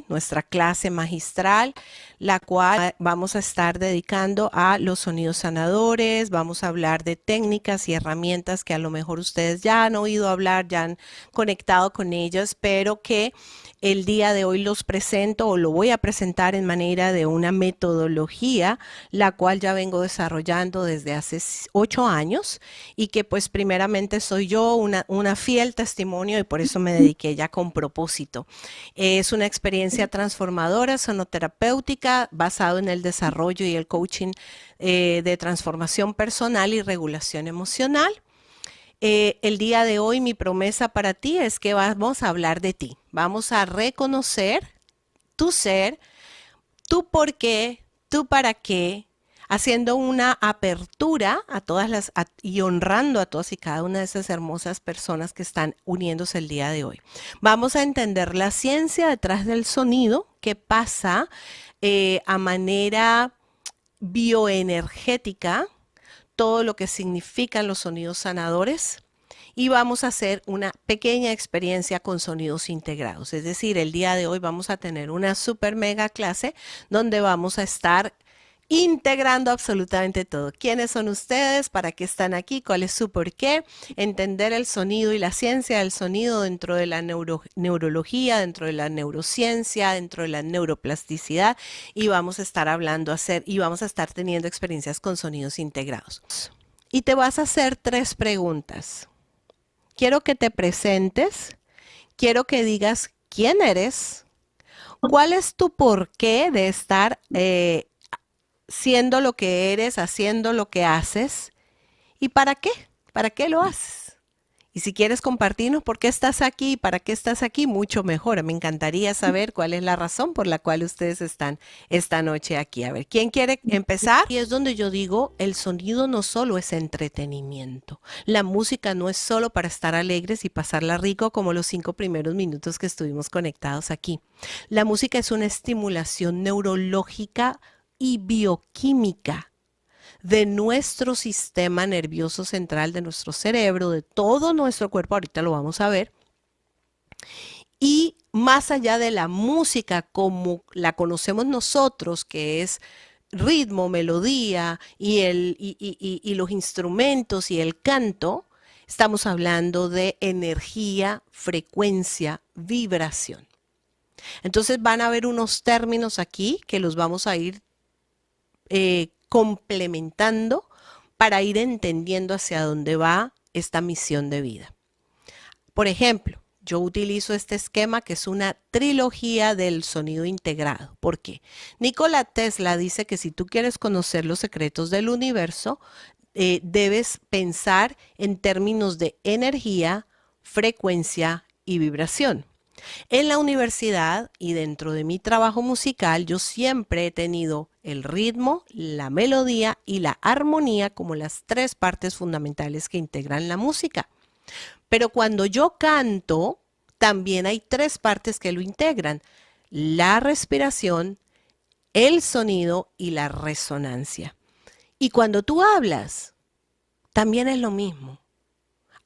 nuestra clase magistral, la cual vamos a estar dedicando a los sonidos sanadores. Vamos a hablar de técnicas y herramientas que a lo mejor ustedes ya han oído hablar, ya han conectado con ellas, pero que el día de hoy los presento o lo voy a presentar en manera de una metodología, la cual ya vengo desarrollando desde hace 8 años y que pues primeramente soy yo una fiel testimonio y por eso me dediqué ya con propósito. Es una experiencia transformadora, sonoterapéutica, basado en el desarrollo y el coaching de transformación personal y regulación emocional. El día de hoy mi promesa para ti es que vamos a hablar de ti. Vamos a reconocer tu ser, tu por qué, tu para qué, haciendo una apertura a y honrando a todas y cada una de esas hermosas personas que están uniéndose el día de hoy. Vamos a entender la ciencia detrás del sonido, qué pasa a manera bioenergética, todo lo que significan los sonidos sanadores. Y vamos a hacer una pequeña experiencia con sonidos integrados. Es decir, el día de hoy vamos a tener una super mega clase donde vamos a estar integrando absolutamente todo. ¿Quiénes son ustedes? ¿Para qué están aquí? ¿Cuál es su porqué? Entender el sonido y la ciencia del sonido dentro de la neurología, dentro de la neurociencia, dentro de la neuroplasticidad, y vamos a estar y vamos a estar teniendo experiencias con sonidos integrados. Y te vas a hacer 3 preguntas. Quiero que te presentes, quiero que digas quién eres, cuál es tu porqué de estar siendo lo que eres, haciendo lo que haces y para qué lo haces. Y si quieres compartirnos por qué estás aquí y para qué estás aquí, mucho mejor. Me encantaría saber cuál es la razón por la cual ustedes están esta noche aquí. A ver, ¿quién quiere empezar? Y es donde yo digo, el sonido no solo es entretenimiento. La música no es solo para estar alegres y pasarla rico como los 5 primeros minutos que estuvimos conectados aquí. La música es una estimulación neurológica y bioquímica de nuestro sistema nervioso central, de nuestro cerebro, de todo nuestro cuerpo, ahorita lo vamos a ver, y más allá de la música como la conocemos nosotros, que es ritmo, melodía y los instrumentos y el canto, estamos hablando de energía, frecuencia, vibración. Entonces van a haber unos términos aquí que los vamos a ir complementando para ir entendiendo hacia dónde va esta misión de vida. Por ejemplo, yo utilizo este esquema que es una trilogía del sonido integrado. ¿Por qué? Nikola Tesla dice que si tú quieres conocer los secretos del universo, debes pensar en términos de energía, frecuencia y vibración. En la universidad y dentro de mi trabajo musical, yo siempre he tenido el ritmo, la melodía y la armonía como las 3 partes fundamentales que integran la música. Pero cuando yo canto, también hay 3 partes que lo integran: la respiración, el sonido y la resonancia. Y cuando tú hablas, también es lo mismo.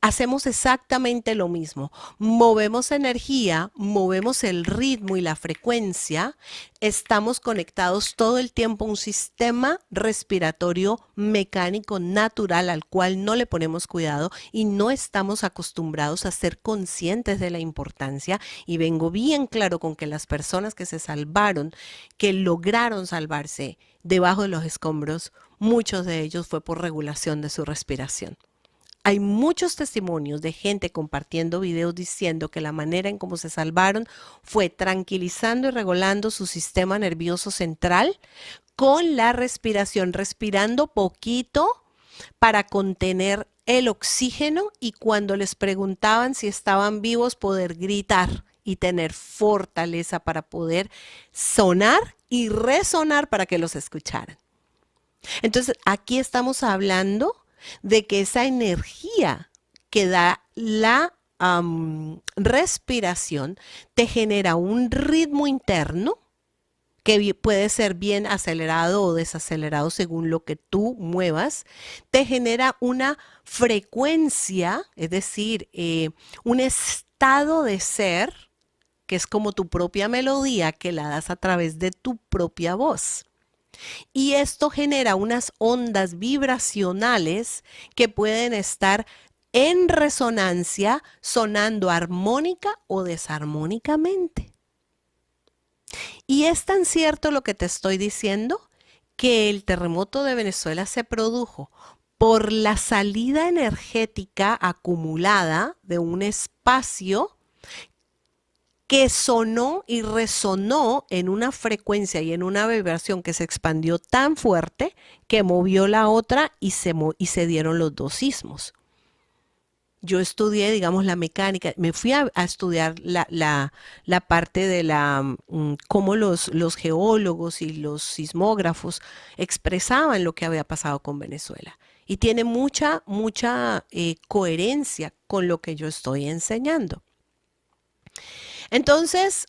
Hacemos exactamente lo mismo. Movemos energía, movemos el ritmo y la frecuencia. Estamos conectados todo el tiempo a un sistema respiratorio mecánico natural al cual no le ponemos cuidado y no estamos acostumbrados a ser conscientes de la importancia. Y vengo bien claro con que las personas que se salvaron, que lograron salvarse debajo de los escombros, muchos de ellos fue por regulación de su respiración. Hay muchos testimonios de gente compartiendo videos diciendo que la manera en cómo se salvaron fue tranquilizando y regulando su sistema nervioso central con la respiración, respirando poquito para contener el oxígeno y cuando les preguntaban si estaban vivos poder gritar y tener fortaleza para poder sonar y resonar para que los escucharan. Entonces, aquí estamos hablando de que esa energía que da la respiración te genera un ritmo interno que puede ser bien acelerado o desacelerado según lo que tú muevas, te genera una frecuencia, es decir, un estado de ser que es como tu propia melodía que la das a través de tu propia voz. Y esto genera unas ondas vibracionales que pueden estar en resonancia, sonando armónica o desarmónicamente. Y es tan cierto lo que te estoy diciendo que el terremoto de Venezuela se produjo por la salida energética acumulada de un espacio que sonó y resonó en una frecuencia y en una vibración que se expandió tan fuerte que movió la otra y se dieron los dos sismos. Yo estudié, digamos, la mecánica, me fui a estudiar la parte de cómo los geólogos y los sismógrafos expresaban lo que había pasado con Venezuela. Y tiene mucha coherencia con lo que yo estoy enseñando. Entonces,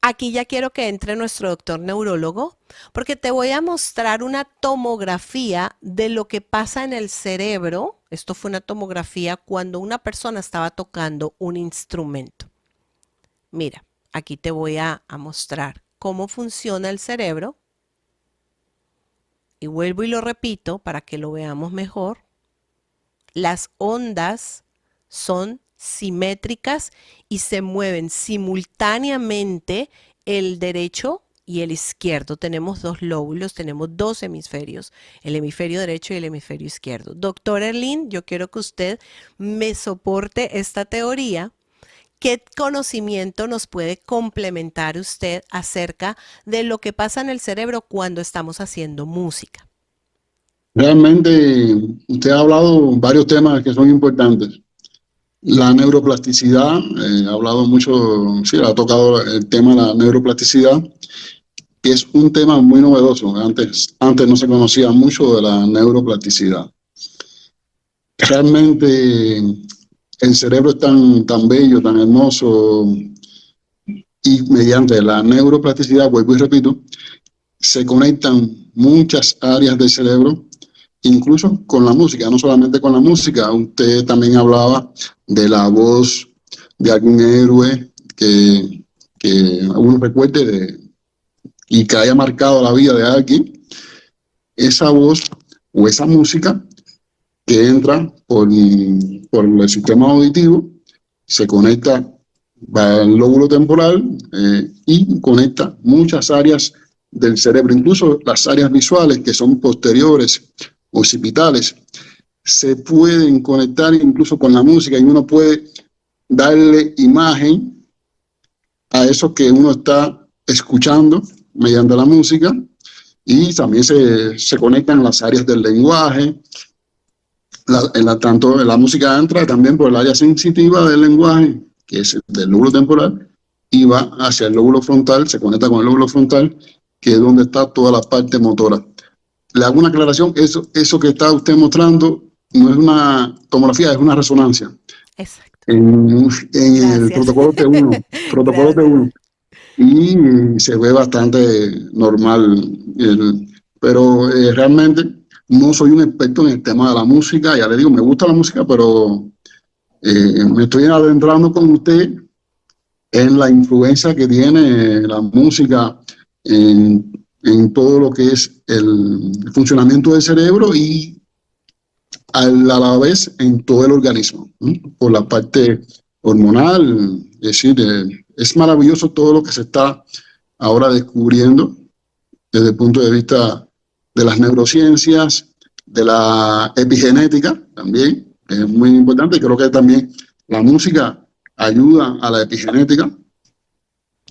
aquí ya quiero que entre nuestro doctor neurólogo, porque te voy a mostrar una tomografía de lo que pasa en el cerebro. Esto fue una tomografía cuando una persona estaba tocando un instrumento. Mira, aquí te voy a mostrar cómo funciona el cerebro. Y vuelvo y lo repito para que lo veamos mejor. Las ondas son simétricas y se mueven simultáneamente el derecho y el izquierdo. Tenemos dos lóbulos, tenemos dos hemisferios, el hemisferio derecho y el hemisferio izquierdo. Doctor Erlín, yo quiero que usted me soporte esta teoría. ¿Qué conocimiento nos puede complementar usted acerca de lo que pasa en el cerebro cuando estamos haciendo música? Realmente usted ha hablado varios temas que son importantes. La neuroplasticidad, ha hablado mucho, sí, ha tocado el tema de la neuroplasticidad, que es un tema muy novedoso. Antes no se conocía mucho de la neuroplasticidad. Realmente el cerebro es tan bello, tan hermoso, y mediante la neuroplasticidad, vuelvo y repito, se conectan muchas áreas del cerebro, incluso con la música, no solamente con la música. Usted también hablaba de la voz de algún héroe que uno recuerde y que haya marcado la vida de alguien. Esa voz o esa música que entra por el sistema auditivo se conecta al lóbulo temporal y conecta muchas áreas del cerebro, incluso las áreas visuales que son posteriores occipitales, se pueden conectar incluso con la música y uno puede darle imagen a eso que uno está escuchando mediante la música, y también se conectan las áreas del lenguaje. Tanto la música entra también por el área sensitiva del lenguaje, que es del lóbulo temporal, y va hacia el lóbulo frontal, se conecta con el lóbulo frontal, que es donde está toda la parte motora. Le hago una aclaración, eso que está usted mostrando no es una tomografía, es una resonancia. Exacto. En el protocolo T1, protocolo T1, y se ve bastante normal. Pero realmente no soy un experto en el tema de la música. Ya le digo, me gusta la música, pero me estoy adentrando con usted en la influencia que tiene la música en todo lo que es el funcionamiento del cerebro y a la vez en todo el organismo, ¿sí? Por la parte hormonal. Es decir, es maravilloso todo lo que se está ahora descubriendo desde el punto de vista de las neurociencias, de la epigenética también, es muy importante, y creo que también la música ayuda a la epigenética,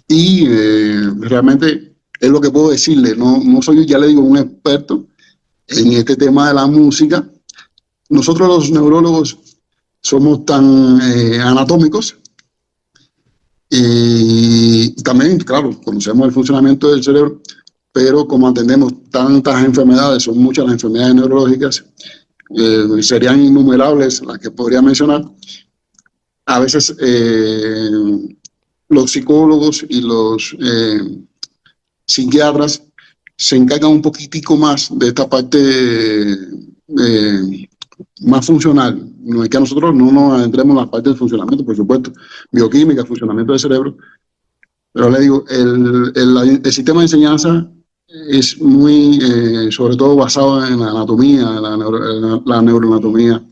y realmente es lo que puedo decirle. No soy, ya le digo, un experto en este tema de la música. Nosotros los neurólogos somos tan anatómicos, y también, claro, conocemos el funcionamiento del cerebro, pero como atendemos tantas enfermedades, son muchas las enfermedades neurológicas, serían innumerables las que podría mencionar. A veces los psicólogos y los psiquiatras se encargan un poquitico más de esta parte más funcional, no es que nosotros no nos adentremos en las partes del funcionamiento, por supuesto, bioquímica, funcionamiento del cerebro, pero le digo, el sistema de enseñanza es muy, sobre todo basado en la anatomía, la neuroanatomía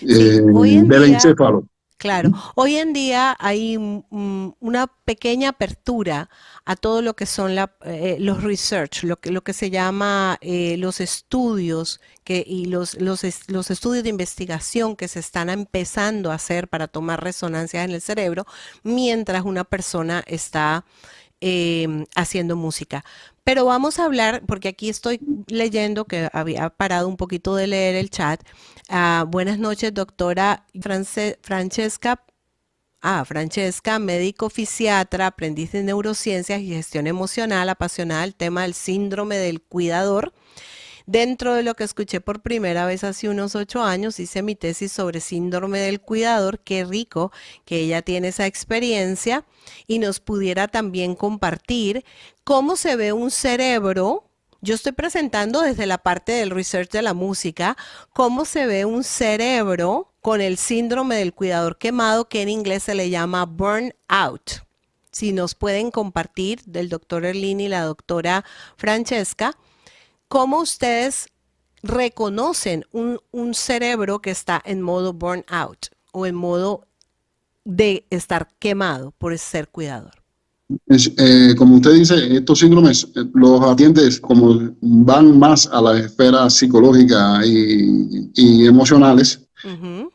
Sí, hoy en del día, encéfalo. claro, hoy en día hay una pequeña apertura a todo lo que son los research, lo que se llama los estudios y los estudios de investigación que se están empezando a hacer para tomar resonancias en el cerebro mientras una persona está haciendo música. Pero vamos a hablar, porque aquí estoy leyendo que había parado un poquito de leer el chat. Buenas noches, doctora Francesca. Francesca, médico fisiatra, aprendiz de neurociencias y gestión emocional, apasionada del tema del síndrome del cuidador. Dentro de lo que escuché por primera vez hace unos 8 años, hice mi tesis sobre síndrome del cuidador. Qué rico que ella tiene esa experiencia y nos pudiera también compartir cómo se ve un cerebro. Yo estoy presentando desde la parte del research de la música, cómo se ve un cerebro con el síndrome del cuidador quemado, que en inglés se le llama burnout. Si nos pueden compartir del doctor Erlín y la doctora Francesca, ¿cómo ustedes reconocen un cerebro que está en modo burnout o en modo de estar quemado por ser cuidador? Como usted dice, estos síndromes los atiendes como van más a la esfera psicológica y emocionales, Ujú.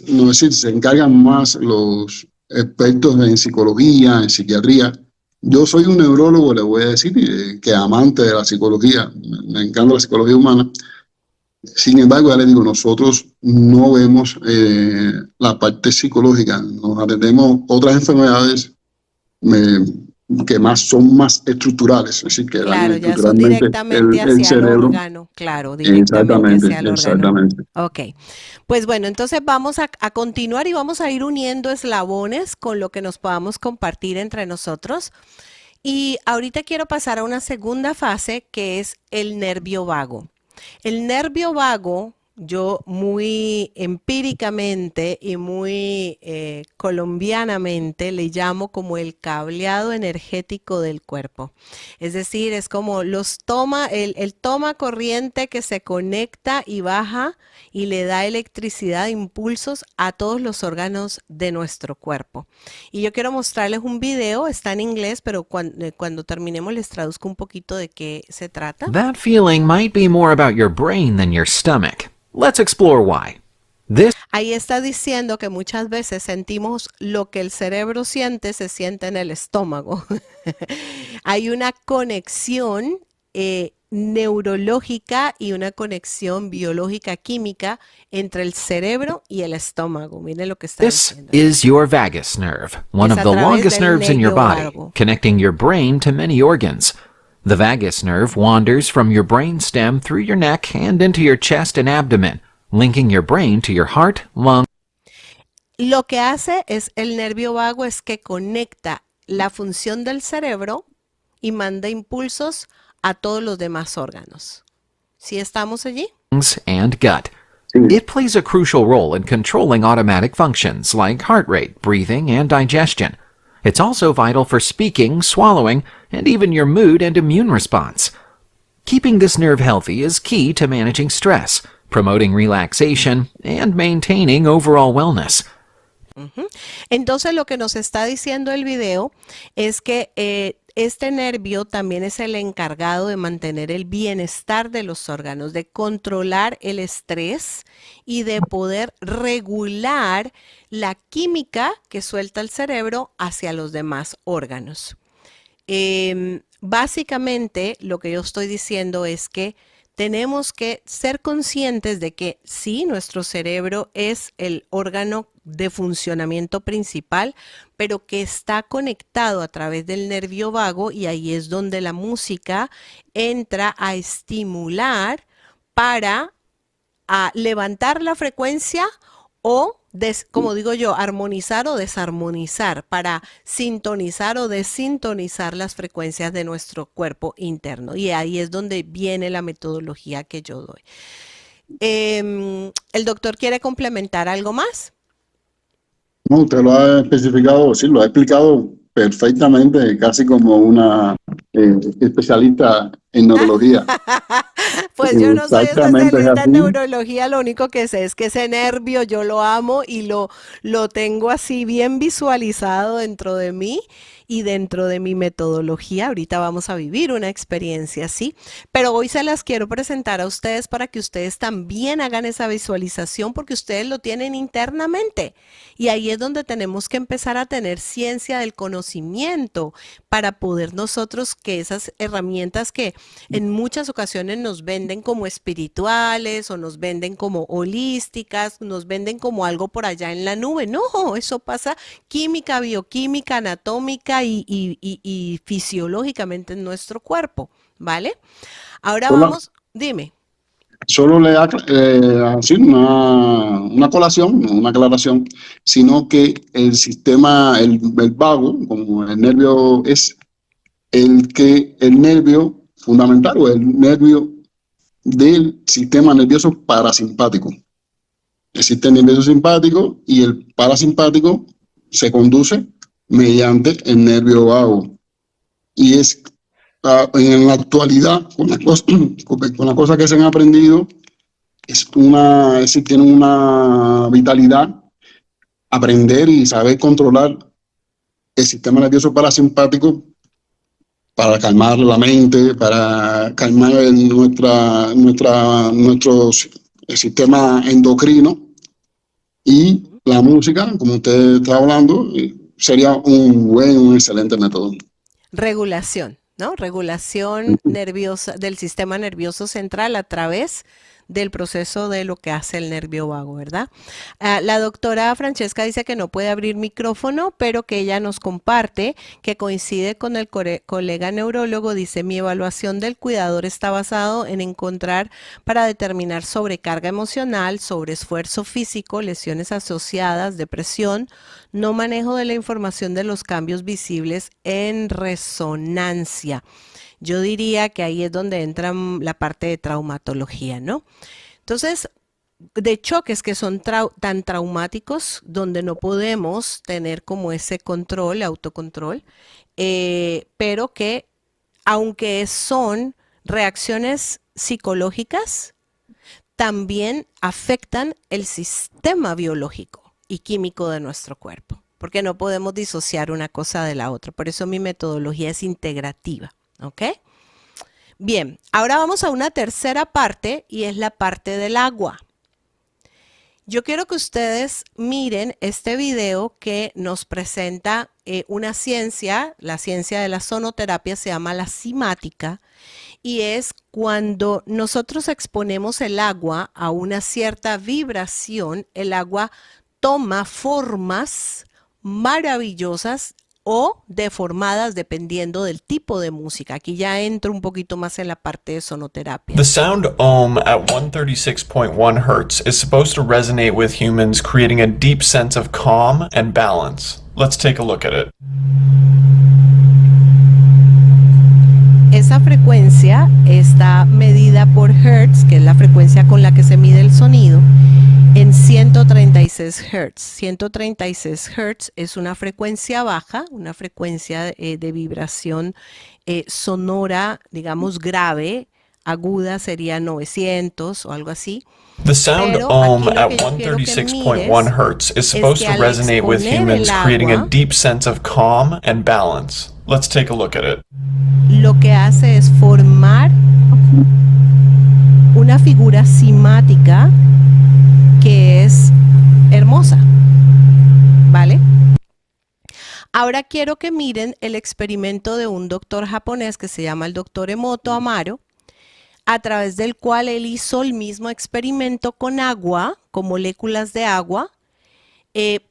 no es decir, se encargan más los expertos en psicología, en psiquiatría. Yo soy un neurólogo, le voy a decir, que amante de la psicología, me encanta la psicología humana. Sin embargo, ya le digo, nosotros no vemos la parte psicológica, nos atendemos otras enfermedades eh, que son más estructurales, es decir, que dañan Claro, ya son estructuralmente directamente el hacia el cerebro. órgano, claro, directamente Exactamente, hacia el órgano. exactamente. Ok, pues bueno, entonces vamos a continuar y vamos a ir uniendo eslabones con lo que nos podamos compartir entre nosotros. Y ahorita quiero pasar a una segunda fase que es el nervio vago. El nervio vago, yo muy empíricamente y muy colombianamente le llamo como el cableado energético del cuerpo. Es decir, es como el toma corriente que se conecta y baja y le da electricidad, impulsos a todos los órganos de nuestro cuerpo. Y yo quiero mostrarles un video, está en inglés, pero cuando terminemos les traduzco un poquito de qué se trata. That feeling might be more about your brain than your stomach. Let's explore why. This Ahí está diciendo que muchas veces sentimos lo que el cerebro siente, se siente en el estómago. Hay una conexión neurológica y una conexión biológica química entre el cerebro y el estómago. Miren lo que está diciendo. is your vagus nerve, one Es of a the través longest del nerves in your nervio body, vago. connecting your brain to many organs. The vagus nerve wanders from your brain stem through your neck and into your chest and abdomen, linking your brain to your heart, lungs, Lo que hace es el nervio vago es que conecta la función del cerebro y manda impulsos a todos los demás órganos. ¿Sí estamos allí? and gut. Sí. It plays a crucial role in controlling automatic functions like heart rate, breathing, and digestion. It's also vital for speaking, swallowing, and even your mood and immune response. Keeping this nerve healthy is key to managing stress, promoting relaxation, and maintaining overall wellness. Entonces lo que nos está diciendo el video es que este nervio también es el encargado de mantener el bienestar de los órganos, de controlar el estrés y de poder regular la química que suelta el cerebro hacia los demás órganos. Básicamente lo que yo estoy diciendo es que tenemos que ser conscientes de que sí, nuestro cerebro es el órgano de funcionamiento principal, pero que está conectado a través del nervio vago y ahí es donde la música entra a estimular para levantar la frecuencia o, como digo yo, armonizar o desarmonizar, para sintonizar o desintonizar las frecuencias de nuestro cuerpo interno. Y ahí es donde viene la metodología que yo doy. ¿El doctor quiere complementar algo más? No, usted lo ha especificado, sí, lo ha explicado perfectamente, casi como una especialista en neurología. Pues yo no soy Exactamente es especialista en así. neurología, lo único que sé es que ese nervio yo lo amo y lo tengo así bien visualizado dentro de mí y dentro de mi metodología. Ahorita vamos a vivir una experiencia así, pero hoy se las quiero presentar a ustedes para que ustedes también hagan esa visualización porque ustedes lo tienen internamente. Y ahí es donde tenemos que empezar a tener ciencia del conocimiento para poder nosotros que esas herramientas que en muchas ocasiones nos venden como espirituales o nos venden como holísticas, nos venden como algo por allá en la nube. No, eso pasa química, bioquímica, anatómica y fisiológicamente en nuestro cuerpo, ¿vale? Ahora Solo, vamos, dime. solo le da así una colación, no una aclaración, sino que el sistema, el vago, como el nervio es el nervio fundamental o el nervio del sistema nervioso parasimpático. Existe el nervioso simpático y el parasimpático se conduce mediante el nervio vago. Y es en la actualidad, con la cosa que se han aprendido, tienen una vitalidad, aprender y saber controlar el sistema nervioso parasimpático para calmar la mente, para calmar nuestro sistema endocrino y la música, como usted está hablando, sería un excelente método. Regulación, ¿no? Regulación nerviosa del sistema nervioso central a través del proceso de lo que hace el nervio vago, ¿verdad? La doctora Francesca dice que no puede abrir micrófono, pero que ella nos comparte que coincide con el colega neurólogo. Dice, mi evaluación del cuidador está basado en encontrar para determinar sobrecarga emocional, sobreesfuerzo físico, lesiones asociadas, depresión, no manejo de la información de los cambios visibles en resonancia. Yo diría que ahí es donde entra la parte de traumatología, ¿no? Entonces, de choques que son tan traumáticos, donde no podemos tener como ese control, autocontrol, pero que aunque son reacciones psicológicas, también afectan el sistema biológico y químico de nuestro cuerpo, porque no podemos disociar una cosa de la otra. Por eso mi metodología es integrativa. ¿Ok? Bien, ahora vamos a una tercera parte y es la parte del agua. Yo quiero que ustedes miren este video que nos presenta una ciencia, la ciencia de la sonoterapia se llama la cimática y es cuando nosotros exponemos el agua a una cierta vibración, el agua toma formas maravillosas o deformadas dependiendo del tipo de música. Aquí ya entro un poquito más en la parte de sonoterapia. The sound Om at 136.1 Hz is supposed to resonate with humans, creating a deep sense of calm and balance. Let's take a look at it. Esa frecuencia está medida por Hertz, que es la frecuencia con la que se mide el sonido, en 136 Hz. 136 Hz es una frecuencia baja, una frecuencia de vibración sonora, digamos grave, aguda sería 900 o algo así. The sound Pero Om aquí lo at que yo quiero que 136.1 Hz is supposed que to al resonate with exponer humans, el creating a agua, deep sense of calm and balance. Let's take a look at it. lo que hace es formar una figura cimática que es hermosa, ¿vale? Ahora quiero que miren el experimento de un doctor japonés que se llama el doctor Emoto Amaro, a través del cual él hizo el mismo experimento con agua, con moléculas de agua,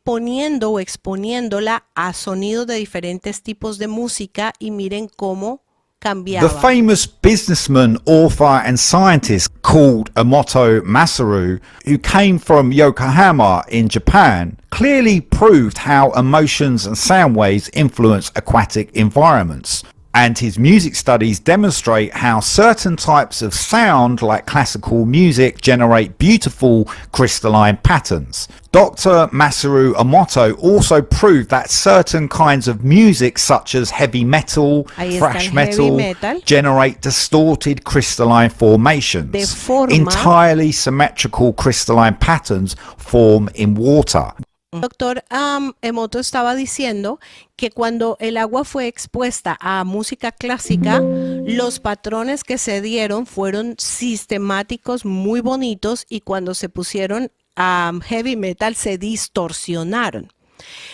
poniendo o exponiéndola a sonidos de diferentes tipos de música y miren cómo cambiaba. The famous businessman, author and scientist called Emoto Masaru, who came from Yokohama in Japan, clearly proved how emotions and sound waves influence aquatic environments. And his music studies demonstrate how certain types of sound, like classical music, generate beautiful crystalline patterns. Dr. Masaru Emoto also proved that certain kinds of music, such as heavy metal, Ahí está thrash el heavy metal. generate distorted crystalline formations. Deforma. Entirely symmetrical crystalline patterns form in water. Doctor Emoto estaba diciendo que cuando el agua fue expuesta a música clásica, los patrones que se dieron fueron sistemáticos, muy bonitos, y cuando se pusieron a heavy metal se distorsionaron.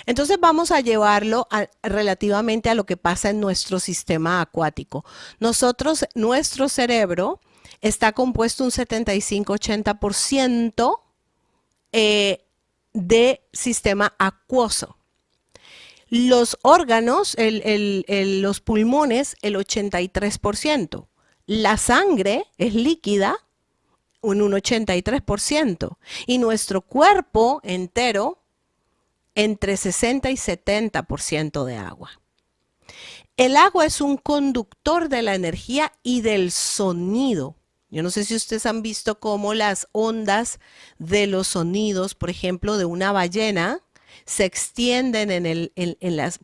Entonces vamos a llevarlo relativamente a lo que pasa en nuestro sistema acuático. Nuestro cerebro está compuesto un 75-80% de sistema acuoso. Los órganos, los pulmones, el 83%. La sangre es líquida en un 83%. Y nuestro cuerpo entero entre 60 y 70% de agua. El agua es un conductor de la energía y del sonido. Yo no sé si ustedes han visto cómo las ondas de los sonidos, por ejemplo, de una ballena, se extienden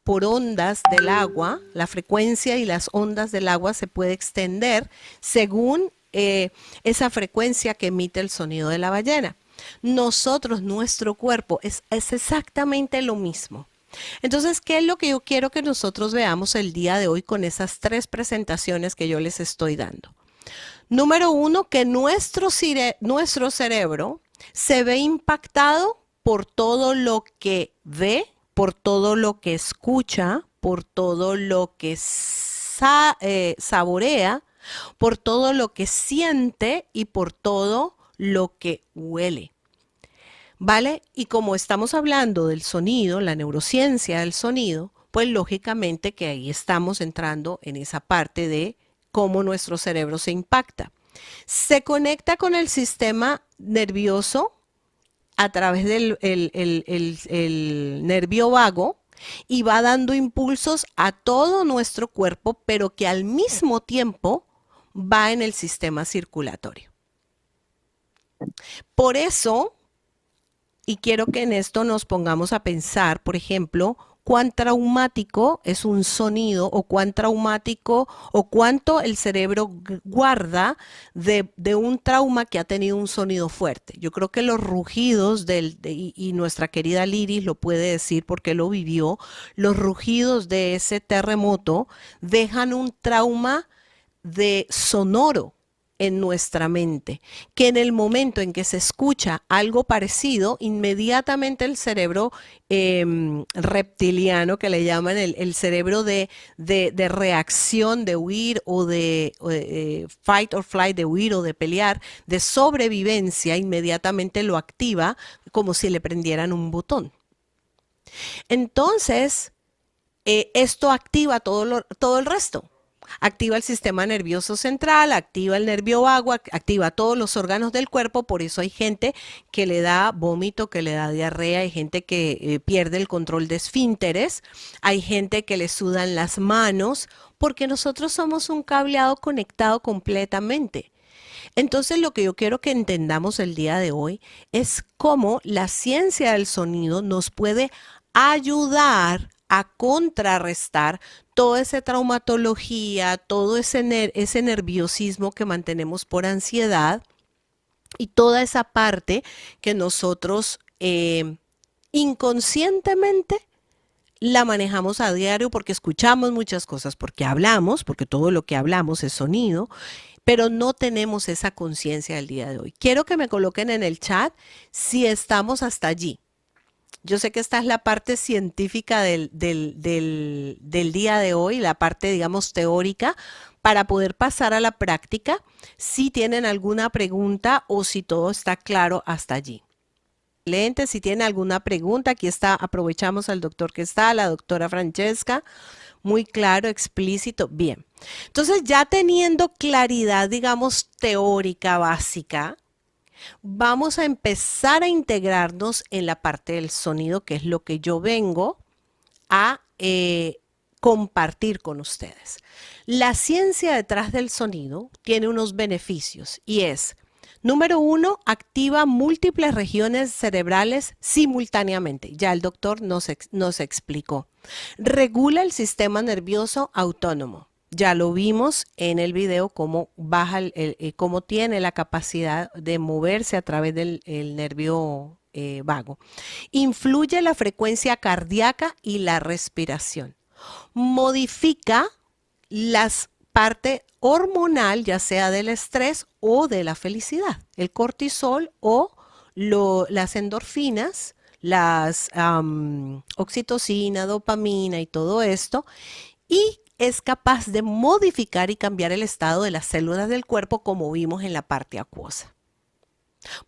por ondas del agua. La frecuencia y las ondas del agua se puede extender según esa frecuencia que emite el sonido de la ballena. Nuestro cuerpo es exactamente lo mismo. Entonces, ¿qué es lo que yo quiero que nosotros veamos el día de hoy con esas 3 presentaciones que yo les estoy dando? Número 1, que nuestro cerebro se ve impactado por todo lo que ve, por todo lo que escucha, por todo lo que saborea, por todo lo que siente y por todo lo que huele. ¿Vale? Y como estamos hablando del sonido, la neurociencia del sonido, pues lógicamente que ahí estamos entrando en esa parte de cómo nuestro cerebro se impacta. Se conecta con el sistema nervioso a través del el nervio vago y va dando impulsos a todo nuestro cuerpo, pero que al mismo tiempo va en el sistema circulatorio. Por eso, y quiero que en esto nos pongamos a pensar, por ejemplo, cuán traumático es un sonido o cuán traumático o cuánto el cerebro guarda de un trauma que ha tenido un sonido fuerte. Yo creo que los rugidos y nuestra querida Liris lo puede decir porque lo vivió, los rugidos de ese terremoto dejan un trauma de sonoro en nuestra mente, que en el momento en que se escucha algo parecido, inmediatamente el cerebro reptiliano, que le llaman el cerebro de reacción, de huir o de fight or flight, de huir o de pelear, de sobrevivencia, inmediatamente lo activa como si le prendieran un botón. Entonces, esto activa todo el resto. Activa el sistema nervioso central, activa el nervio vago, activa todos los órganos del cuerpo. Por eso hay gente que le da vómito, que le da diarrea, hay gente que pierde el control de esfínteres, hay gente que le sudan las manos, porque nosotros somos un cableado conectado completamente. Entonces, lo que yo quiero que entendamos el día de hoy es cómo la ciencia del sonido nos puede ayudar a contrarrestar toda esa traumatología, todo ese nerviosismo que mantenemos por ansiedad y toda esa parte que nosotros inconscientemente la manejamos a diario porque escuchamos muchas cosas, porque hablamos, porque todo lo que hablamos es sonido, pero no tenemos esa conciencia el día de hoy. Quiero que me coloquen en el chat si estamos hasta allí. Yo sé que esta es la parte científica del día de hoy, la parte, digamos, teórica, para poder pasar a la práctica, si tienen alguna pregunta o si todo está claro hasta allí. Excelente, si tienen alguna pregunta, aquí está, aprovechamos al doctor que está, la doctora Francesca, muy claro, explícito, bien. Entonces, ya teniendo claridad, digamos, teórica básica, vamos a empezar a integrarnos en la parte del sonido, que es lo que yo vengo a compartir con ustedes. La ciencia detrás del sonido tiene unos beneficios y es, número uno, activa múltiples regiones cerebrales simultáneamente. Ya el doctor nos explicó. Regula el sistema nervioso autónomo. Ya lo vimos en el video cómo baja cómo tiene la capacidad de moverse a través del nervio vago. Influye la frecuencia cardíaca y la respiración. Modifica las parte hormonal, ya sea del estrés o de la felicidad, el cortisol o las endorfinas, las oxitocina, dopamina y todo esto, y es capaz de modificar y cambiar el estado de las células del cuerpo como vimos en la parte acuosa.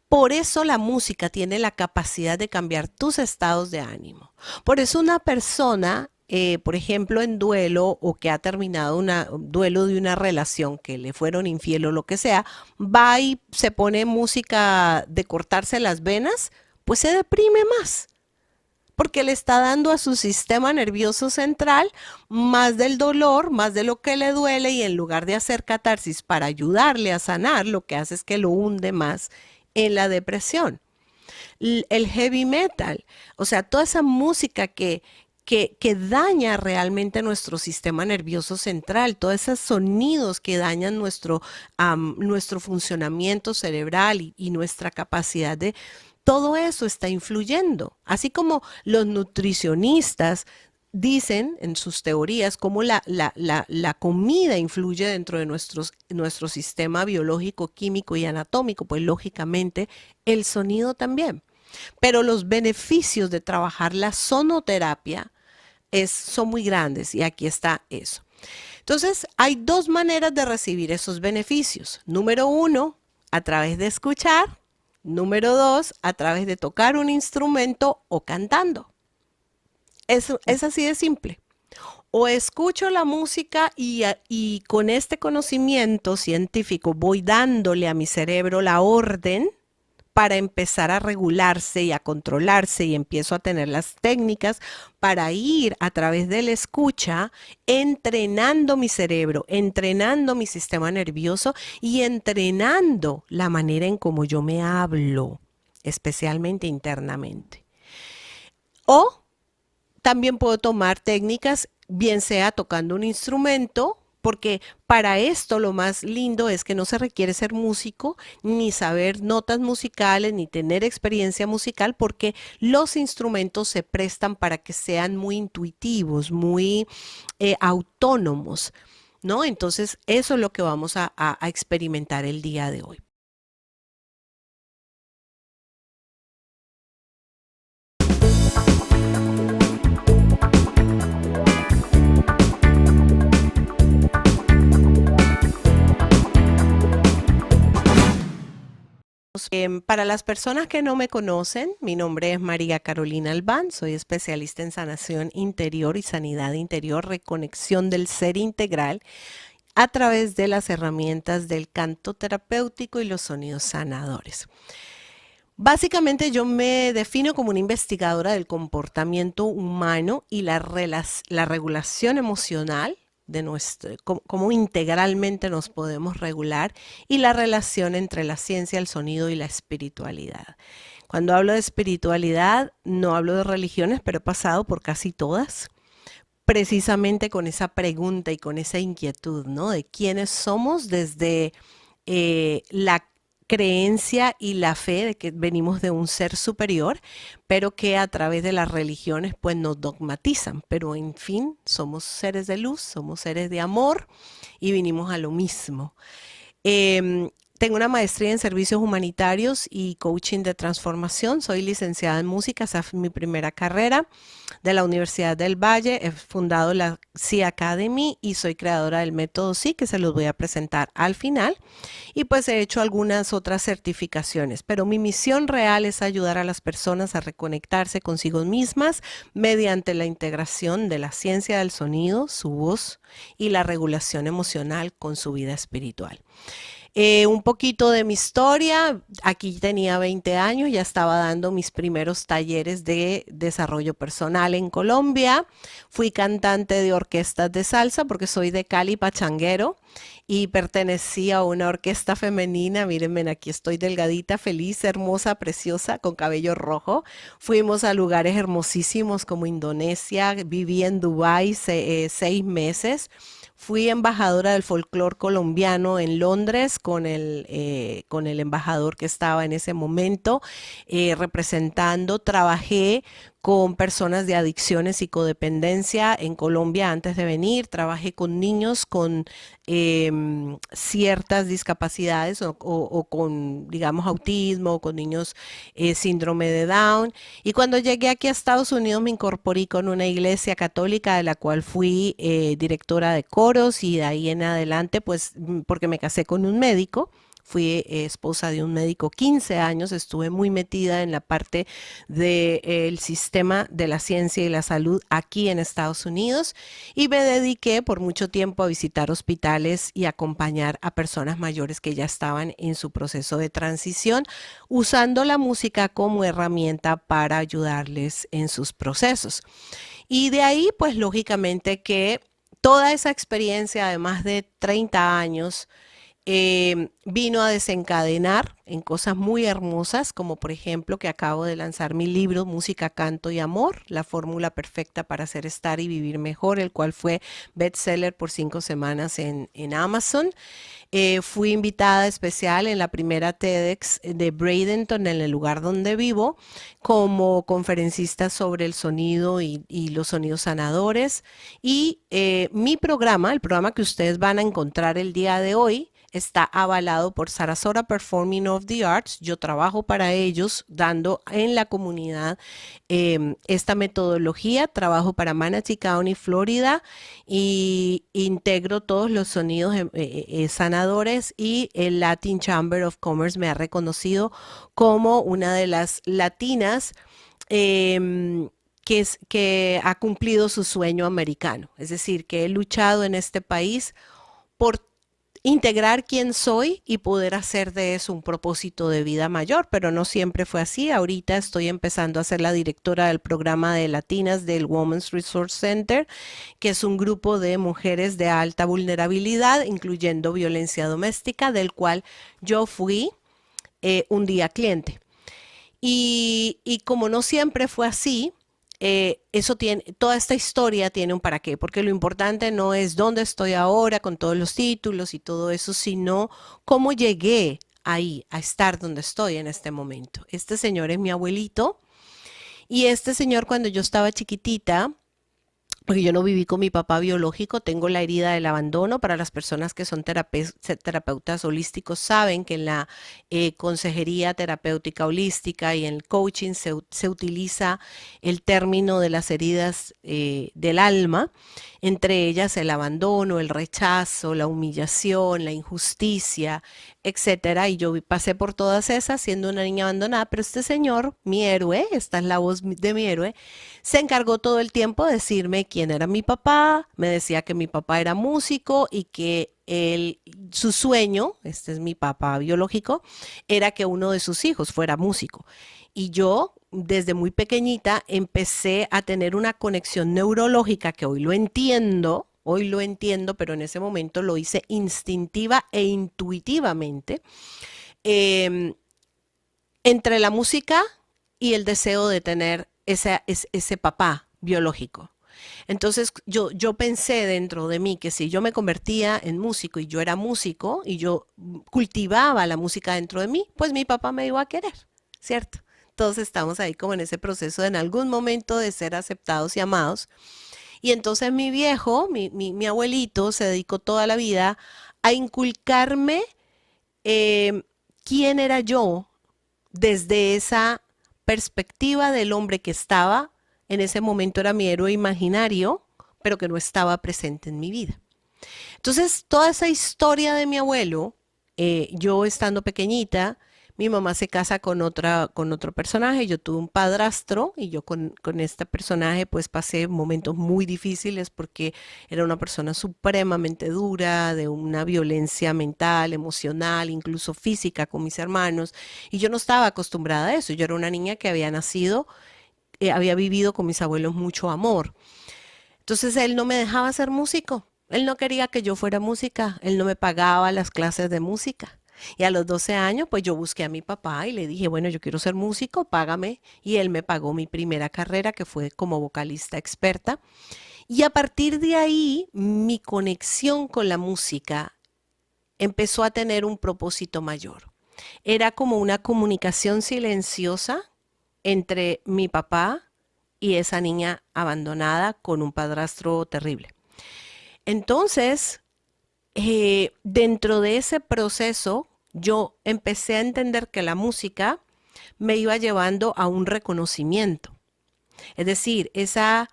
Por eso la música tiene la capacidad de cambiar tus estados de ánimo. Por eso una persona, por ejemplo, en duelo o que ha terminado un duelo de una relación que le fueron infiel o lo que sea, va y se pone música de cortarse las venas, pues se deprime más. Porque le está dando a su sistema nervioso central más del dolor, más de lo que le duele, y en lugar de hacer catarsis para ayudarle a sanar, lo que hace es que lo hunde más en la depresión. El heavy metal, o sea, toda esa música que daña realmente nuestro sistema nervioso central, todos esos sonidos que dañan nuestro funcionamiento cerebral y nuestra capacidad de... Todo eso está influyendo, así como los nutricionistas dicen en sus teorías cómo la comida influye dentro de nuestro sistema biológico, químico y anatómico, pues lógicamente el sonido también. Pero los beneficios de trabajar la sonoterapia son muy grandes y aquí está eso. Entonces, hay dos maneras de recibir esos beneficios. Número uno, a través de escuchar. Número dos, a través de tocar un instrumento o cantando. Es así de simple. O escucho la música y con este conocimiento científico voy dándole a mi cerebro la orden para empezar a regularse y a controlarse, y empiezo a tener las técnicas para ir a través de la escucha entrenando mi cerebro, entrenando mi sistema nervioso y entrenando la manera en cómo yo me hablo, especialmente internamente. O también puedo tomar técnicas, bien sea tocando un instrumento, porque para esto lo más lindo es que no se requiere ser músico, ni saber notas musicales, ni tener experiencia musical, porque los instrumentos se prestan para que sean muy intuitivos, muy autónomos, ¿no? Entonces, eso es lo que vamos a experimentar el día de hoy. Para las personas que no me conocen, mi nombre es María Carolina Albán, soy especialista en sanación interior y sanidad interior, reconexión del ser integral a través de las herramientas del canto terapéutico y los sonidos sanadores. Básicamente yo me defino como una investigadora del comportamiento humano y la regulación emocional de cómo integralmente nos podemos regular, y la relación entre la ciencia, el sonido y la espiritualidad. Cuando hablo de espiritualidad, no hablo de religiones, pero he pasado por casi todas, precisamente con esa pregunta y con esa inquietud, ¿no? De quiénes somos desde la creencia y la fe de que venimos de un ser superior, pero que a través de las religiones pues nos dogmatizan, pero en fin, somos seres de luz, somos seres de amor y vinimos a lo mismo. Tengo una maestría en servicios humanitarios y coaching de transformación. Soy licenciada en música, esa es mi primera carrera de la Universidad del Valle. He fundado la Sea Academy y soy creadora del método Sí, que se los voy a presentar al final. Y pues he hecho algunas otras certificaciones, pero mi misión real es ayudar a las personas a reconectarse consigo mismas mediante la integración de la ciencia del sonido, su voz y la regulación emocional con su vida espiritual. Un poquito de mi historia, aquí tenía 20 años, ya estaba dando mis primeros talleres de desarrollo personal en Colombia. Fui cantante de orquestas de salsa porque soy de Cali, pachanguero, y pertenecí a una orquesta femenina. Mírenme, aquí estoy delgadita, feliz, hermosa, preciosa, con cabello rojo. Fuimos a lugares hermosísimos como Indonesia, viví en Dubái 6 meses. Fui embajadora del folclore colombiano en Londres con el embajador que estaba en ese momento representando. Trabajé con personas de adicciones y codependencia en Colombia antes de venir. Trabajé con niños con ciertas discapacidades o con, digamos, autismo, o con niños síndrome de Down. Y cuando llegué aquí a Estados Unidos me incorporé con una iglesia católica de la cual fui directora de coros y de ahí en adelante, pues porque me casé con un médico. Fui esposa de un médico 15 años, estuve muy metida en la parte del sistema de la ciencia y la salud aquí en Estados Unidos y me dediqué por mucho tiempo a visitar hospitales y acompañar a personas mayores que ya estaban en su proceso de transición, usando la música como herramienta para ayudarles en sus procesos. Y de ahí, pues lógicamente que toda esa experiencia de más de 30 años, vino a desencadenar en cosas muy hermosas, como por ejemplo que acabo de lanzar mi libro Música, Canto y Amor, la fórmula perfecta para hacer, estar y vivir mejor, el cual fue bestseller por 5 semanas en Amazon. Fui invitada especial en la primera TEDx de Bradenton, en el lugar donde vivo, como conferencista sobre el sonido y los sonidos sanadores. Y mi programa, el programa que ustedes van a encontrar el día de hoy, está avalado por Sarasota Performing of the Arts. Yo trabajo para ellos dando en la comunidad esta metodología. Trabajo para Manatee County, Florida, y integro todos los sonidos sanadores, y el Latin Chamber of Commerce me ha reconocido como una de las latinas que ha cumplido su sueño americano. Es decir, que he luchado en este país por integrar quién soy y poder hacer de eso un propósito de vida mayor, pero no siempre fue así. Ahorita estoy empezando a ser la directora del programa de latinas del Women's Resource Center, que es un grupo de mujeres de alta vulnerabilidad, incluyendo violencia doméstica, del cual yo fui un día cliente. Y como no siempre fue así, eso tiene, toda esta historia tiene un para qué, porque lo importante no es dónde estoy ahora con todos los títulos y todo eso, sino cómo llegué ahí a estar donde estoy en este momento. Este señor es mi abuelito, y este señor, cuando yo estaba chiquitita, porque yo no viví con mi papá biológico, tengo la herida del abandono. Para las personas que son terapeutas holísticos saben que en la consejería terapéutica holística y en el coaching se utiliza el término de las heridas del alma, entre ellas el abandono, el rechazo, la humillación, la injusticia, etcétera. Y yo pasé por todas esas siendo una niña abandonada, pero este señor, mi héroe, esta es la voz de mi héroe, se encargó todo el tiempo de decirme quién era mi papá. Me decía que mi papá era músico y que su sueño, este es mi papá biológico, era que uno de sus hijos fuera músico. Y yo, desde muy pequeñita, empecé a tener una conexión neurológica que hoy lo entiendo, pero en ese momento lo hice instintiva e intuitivamente, eh, entre la música y el deseo de tener ese papá biológico. Entonces yo pensé dentro de mí que si yo me convertía en músico y yo era músico y yo cultivaba la música dentro de mí, pues mi papá me iba a querer, ¿cierto? Todos estamos ahí como en ese proceso de en algún momento de ser aceptados y amados. Y entonces mi viejo, mi abuelito, se dedicó toda la vida a inculcarme quién era yo desde esa perspectiva del hombre que estaba, en ese momento era mi héroe imaginario, pero que no estaba presente en mi vida. Entonces, toda esa historia de mi abuelo, yo estando pequeñita, mi mamá se casa con otro personaje, yo tuve un padrastro y yo con este personaje pues pasé momentos muy difíciles porque era una persona supremamente dura, de una violencia mental, emocional, incluso física con mis hermanos, y yo no estaba acostumbrada a eso. Yo era una niña que había nacido, había vivido con mis abuelos mucho amor. Entonces él no me dejaba ser músico. Él no quería que yo fuera música. Él no me pagaba las clases de música. Y a los 12 años, pues yo busqué a mi papá y le dije, bueno, yo quiero ser músico, págame. Y él me pagó mi primera carrera, que fue como vocalista experta. Y a partir de ahí, mi conexión con la música empezó a tener un propósito mayor. Era como una comunicación silenciosa entre mi papá y esa niña abandonada con un padrastro terrible. Entonces, dentro de ese proceso, yo empecé a entender que la música me iba llevando a un reconocimiento. Es decir, eso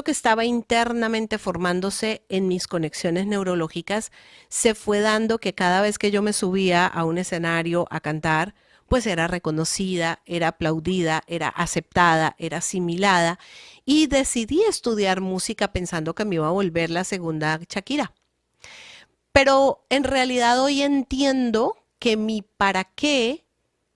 que estaba internamente formándose en mis conexiones neurológicas se fue dando que cada vez que yo me subía a un escenario a cantar, pues era reconocida, era aplaudida, era aceptada, era asimilada, y decidí estudiar música pensando que me iba a volver la segunda Shakira. Pero en realidad hoy entiendo que mi para qué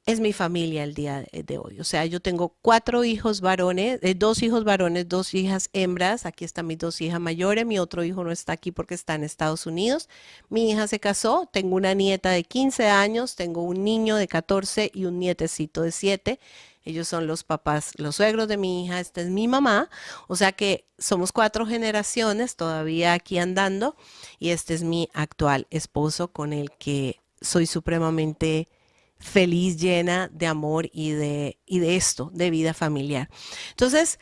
es mi familia el día de hoy. O sea, yo tengo 4 hijos varones, 2 hijos varones, 2 hijas hembras. Aquí están mis 2 hijas mayores. Mi otro hijo no está aquí porque está en Estados Unidos. Mi hija se casó. Tengo una nieta de 15 años. Tengo un niño de 14 y un nietecito de 7. Ellos son los papás, los suegros de mi hija. Esta es mi mamá. O sea que somos 4 generaciones todavía aquí andando. Y este es mi actual esposo con el que soy supremamente feliz, llena de amor y de esto, de vida familiar. Entonces,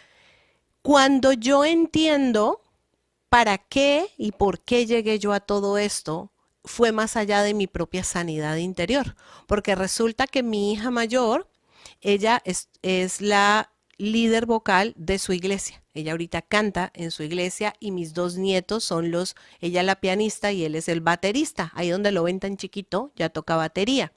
cuando yo entiendo para qué y por qué llegué yo a todo esto, fue más allá de mi propia sanidad interior, porque resulta que mi hija mayor, ella es la líder vocal de su iglesia. Ella ahorita canta en su iglesia y mis 2 nietos son ella la pianista y él es el baterista. Ahí donde lo ven tan chiquito, ya toca batería.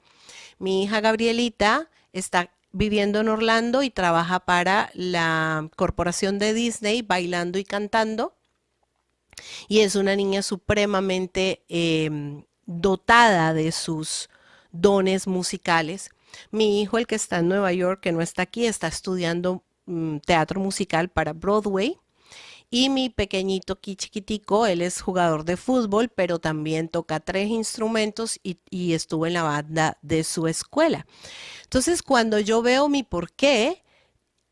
Mi hija Gabrielita está viviendo en Orlando y trabaja para la corporación de Disney bailando y cantando. Y es una niña supremamente dotada de sus dones musicales. Mi hijo, el que está en Nueva York, que no está aquí, está estudiando teatro musical para Broadway. Y mi pequeñito chiquitico, él es jugador de fútbol, pero también toca 3 instrumentos y estuvo en la banda de su escuela. Entonces, cuando yo veo mi porqué,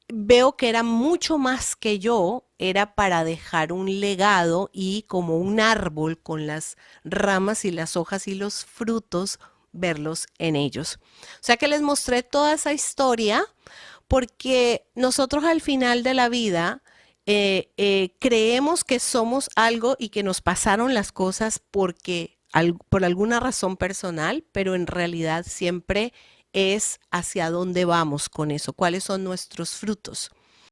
veo que era mucho más que yo, era para dejar un legado y como un árbol con las ramas y las hojas y los frutos, verlos en ellos. O sea que les mostré toda esa historia porque nosotros al final de la vida creemos que somos algo y que nos pasaron las cosas por alguna razón personal, pero en realidad siempre es hacia dónde vamos con eso, cuáles son nuestros frutos.